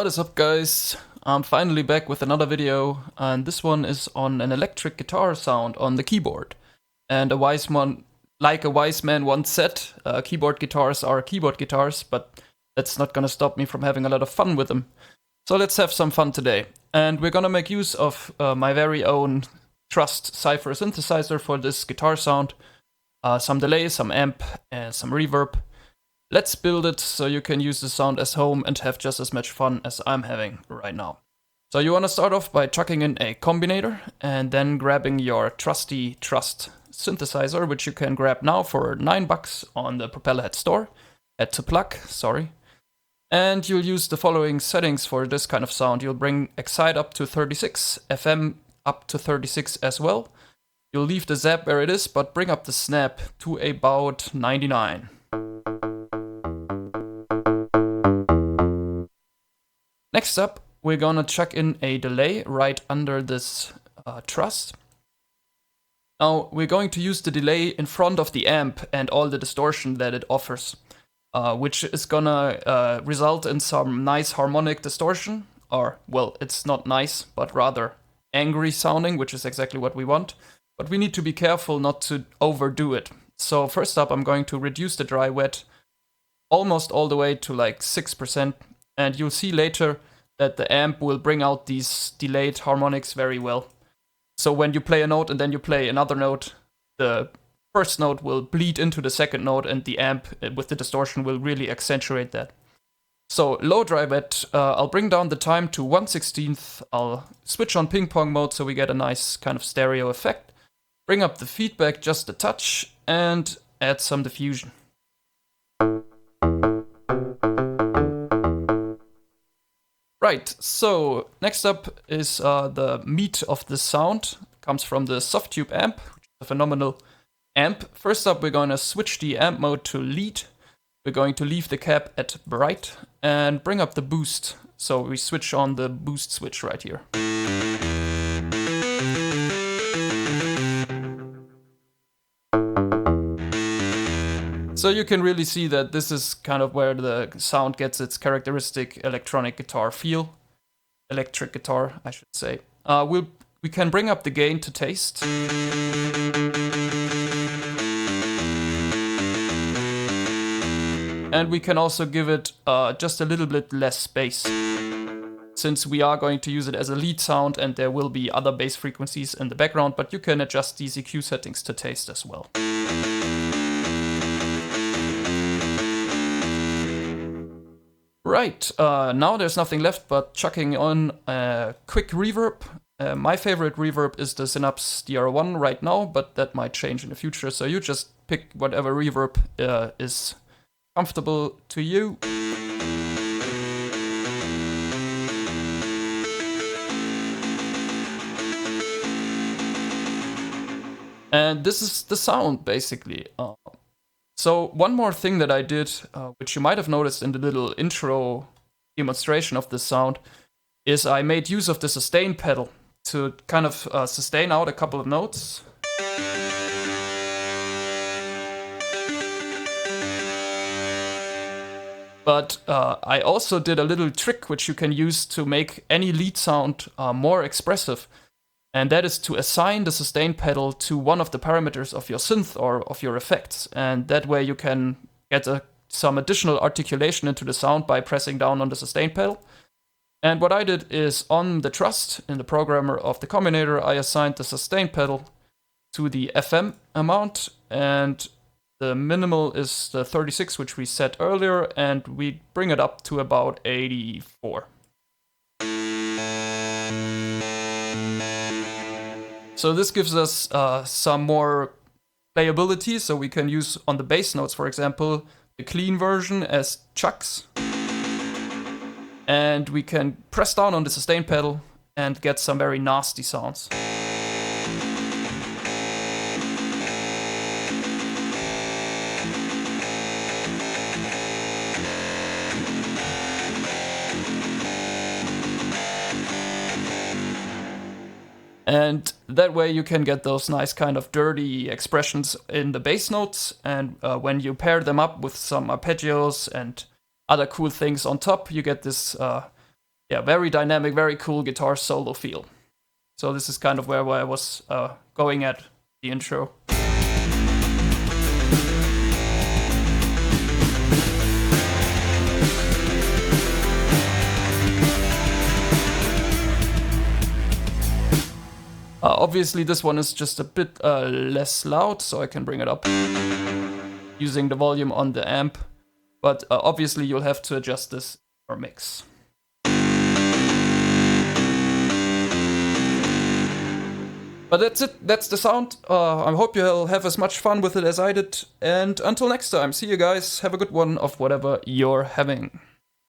What is up, guys? I'm finally back with another video, and this one is on an electric guitar sound on the keyboard. And like a wise man once said, keyboard guitars are keyboard guitars, but that's not gonna stop me from having a lot of fun with them. So let's have some fun today. And we're gonna make use of my very own Trust Cypher synthesizer for this guitar sound. Some delay, some amp, and some reverb. Let's build it so you can use the sound as home and have just as much fun as I'm having right now. So you want to start off by chucking in a combinator and then grabbing your trusty Trust synthesizer, which you can grab now for $9 on the Propellerhead store. Add to plug, sorry. And you'll use the following settings for this kind of sound. You'll bring Excite up to 36, FM up to 36 as well. You'll leave the zap where it is, but bring up the snap to about 99. Next up, we're gonna chuck in a delay right under this truss. Now, we're going to use the delay in front of the amp and all the distortion that it offers, which is gonna result in some nice harmonic distortion, or, well, it's not nice, but rather angry sounding, which is exactly what we want. But we need to be careful not to overdo it. So first up, I'm going to reduce the dry wet almost all the way to like 6%. And you'll see later that the amp will bring out these delayed harmonics very well. So when you play a note and then you play another note, the first note will bleed into the second note, and the amp with the distortion will really accentuate that. So low dry wet, I'll bring down the time to 1/16. I'll switch on ping pong mode so we get a nice kind of stereo effect. Bring up the feedback just a touch and add some diffusion. Right, so next up is the meat of the sound. It comes from the Softtube amp, which is a phenomenal amp. First up, we're going to switch the amp mode to lead. We're going to leave the cap at bright and bring up the boost. So we switch on the boost switch right here. So you can really see that this is kind of where the sound gets its characteristic electronic guitar feel. Electric guitar, I should say. We can bring up the gain to taste. And we can also give it just a little bit less space, since we are going to use it as a lead sound and there will be other bass frequencies in the background, but you can adjust these EQ settings to taste as well. Right, now there's nothing left but chucking on a quick reverb. My favorite reverb is the Synapse DR1 right now, but that might change in the future, so you just pick whatever reverb is comfortable to you. And this is the sound, basically. So one more thing that I did, which you might have noticed in the little intro demonstration of this sound, is I made use of the sustain pedal to kind of sustain out a couple of notes. But I also did a little trick which you can use to make any lead sound more expressive. And that is to assign the sustain pedal to one of the parameters of your synth or of your effects. And that way you can get some additional articulation into the sound by pressing down on the sustain pedal. And what I did is on the Trust, in the programmer of the combinator, I assigned the sustain pedal to the FM amount. And the minimal is the 36, which we set earlier. And we bring it up to about 84. So this gives us some more playability, so we can use on the bass notes, for example, the clean version as chucks. And we can press down on the sustain pedal and get some very nasty sounds. And that way you can get those nice kind of dirty expressions in the bass notes, and when you pair them up with some arpeggios and other cool things on top, you get this yeah, very dynamic, very cool guitar solo feel. So this is kind of where I was going at the intro. Obviously this one is just a bit less loud, so I can bring it up using the volume on the amp. But obviously you'll have to adjust this in your mix. But that's it, that's the sound. I hope you'll have as much fun with it as I did. And until next time, see you guys, have a good one of whatever you're having.